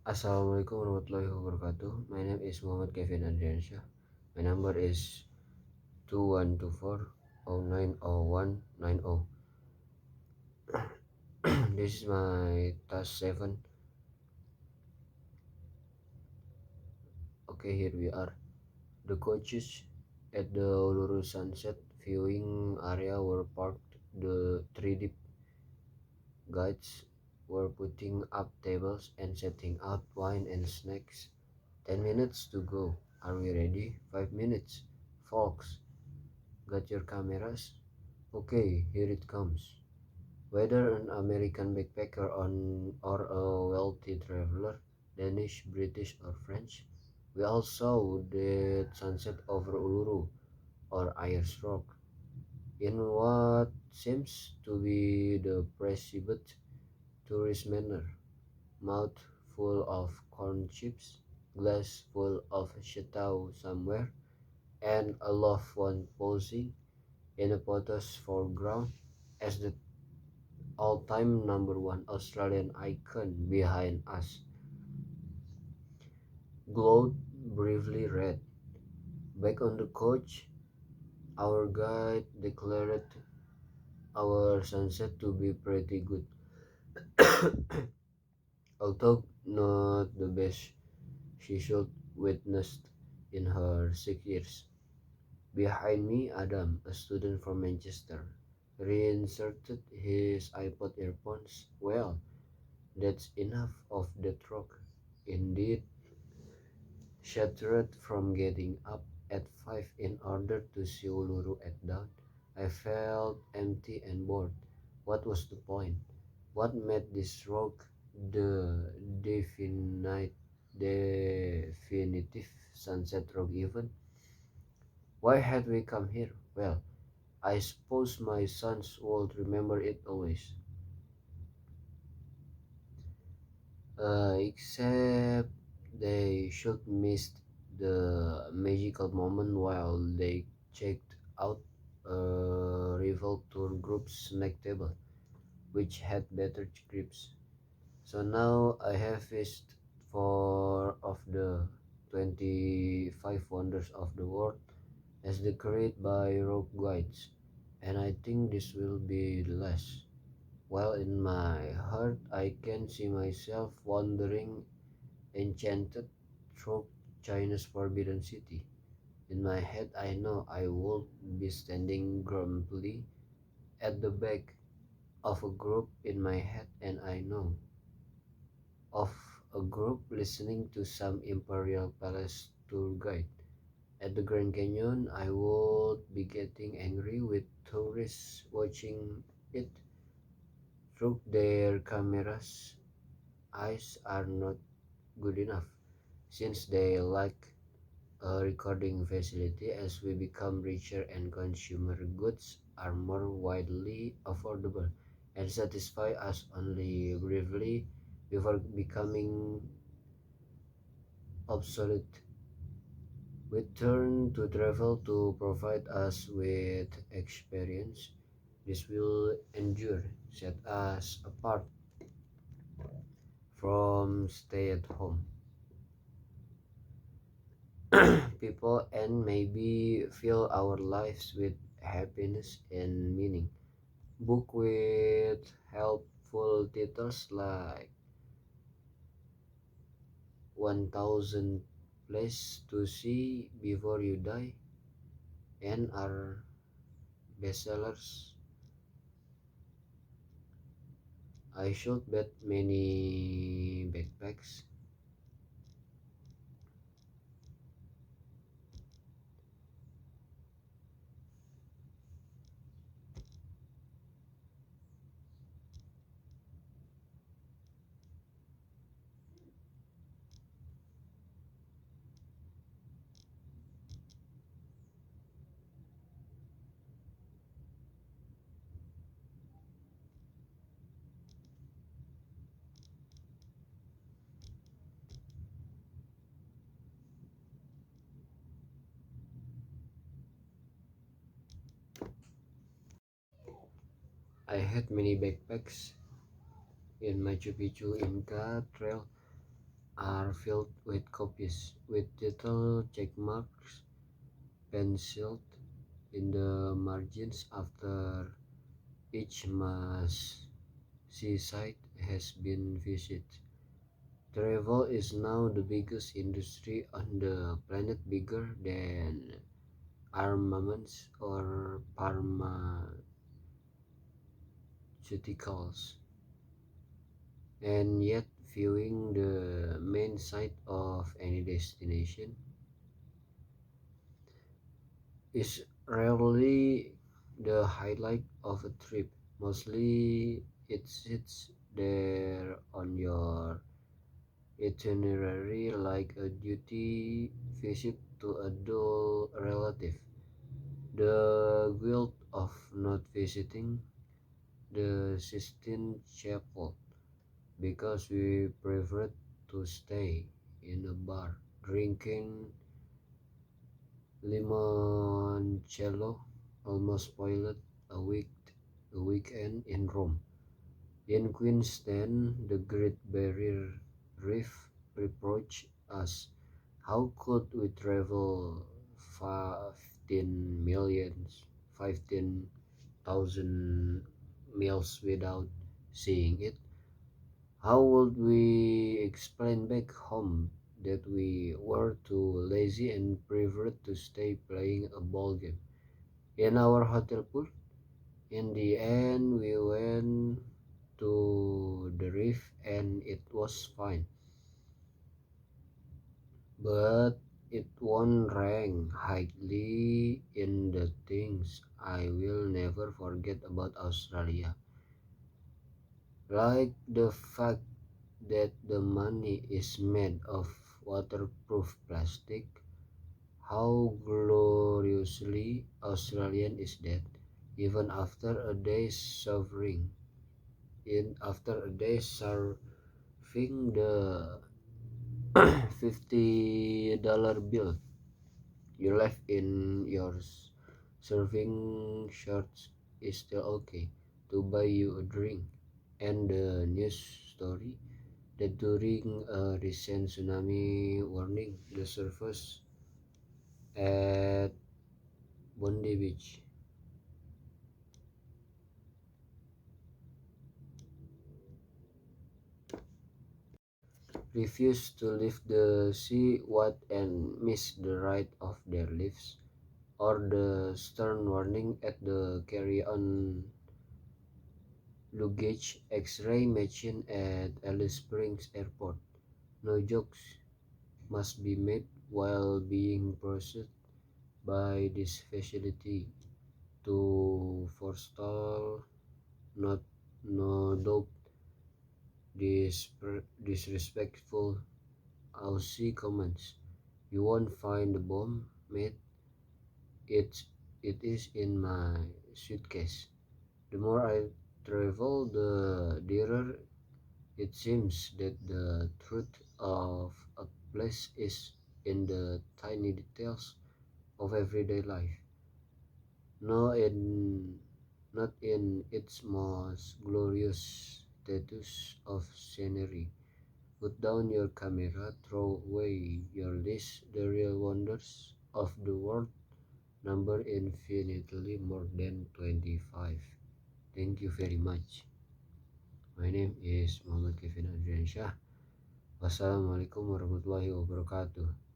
Assalamualaikum warahmatullahi wabarakatuh. My name is Muhammad Kevin Adriansyah. My number is 2124090190. This is my task 7. Okay, here we are. The coaches at the Uluru Sunset viewing area were parked. The 3D guides were putting up tables and setting out wine and snacks. 10 minutes to go. Are we ready? 5 minutes. Folks, got your cameras? Okay, here it comes. Whether an American backpacker or a wealthy traveler, Danish, British, or French, we all saw that sunset over Uluru or Ayers Rock in what seems to be the private tourist manner, mouth full of corn chips, glass full of chateau somewhere, and a loved one posing in a photo's foreground as the all-time number one Australian icon behind us glowed bravely red. Back on the couch, our guide declared our sunset to be pretty good, although not the best she should witnessed in her 6 years. Behind me, Adam, a student from Manchester, reinserted his iPod earphones. Well, that's enough of that rock. Indeed, shattered from getting up at 5 in order to see Uluru at dawn, I felt empty and bored. What was the point? What made this rock the definitive sunset rock even? Why had we come here? Well, I suppose my sons would remember it always. Except they should miss the magical moment while they checked out a rival tour group's snack table, which had better grips. So now I have wished for of the 25 wonders of the world as decorated by rock guides, and I think this will be the last. While in my heart I can see myself wandering enchanted through China's forbidden city. In my head I know I would be standing grumpily at the back of a group in my head, and I know of a group listening to some Imperial Palace tour guide. At the Grand Canyon I would be getting angry with tourists watching it through their cameras. Eyes are not good enough since they lack a recording facility. As we become richer and consumer goods are more widely affordable and satisfy us only briefly before becoming obsolete, we turn to travel to provide us with experience. This will endure, set us apart from stay at home people, and maybe fill our lives with happiness and meaning. Book with helpful titles like 1000 places to see before you die and are bestsellers. I should bet many backpacks. I had many backpacks in Machu Picchu Inca Trail. are filled with copies with little check marks penciled in the margins after each must-see site has been visited. Travel is now the biggest industry on the planet, bigger than armaments or pharmaceuticals. And yet, viewing the main site of any destination is rarely the highlight of a trip. Mostly, it sits there on your itinerary like a duty visit to a dull relative. The guilt of not visiting the Sistine Chapel because we preferred to stay in a bar drinking limoncello almost spoiled a weekend in Rome. In Queensland, the Great Barrier Reef reproached us. How could we travel 15 millions, 15,000 miles without seeing it? How would we explain back home that we were too lazy and preferred to stay playing a ball game in our hotel pool? In the end, we went to the reef and it was fine, but it won't rank highly in the things I will never forget about Australia, like the fact that the money is made of waterproof plastic. How gloriously Australian is that, even after a day's suffering, in after a day surfing the $50 bill you left in your surfing shorts is still okay to buy you a drink. And the news story that during a recent tsunami warning, the surfers at Bondi Beach refused to leave the sea what and missed the ride of their lives, or the stern warning at the carry-on luggage X-ray machine at Alice Springs Airport. No jokes must be made while being processed by this facility to forestall not no doubt disrespectful Aussie comments. You won't find the bomb, mate. It it is in my suitcase. The more I travel, the dearer it seems that the truth of a place is in the tiny details of everyday life, no in not in its most glorious status of scenery. Put down your camera, throw away your list. The real wonders of the world number infinitely more than 25. Thank you very much. My name is Muhammad Kevin Adriansyah. Wassalamualaikum warahmatullahi wabarakatuh.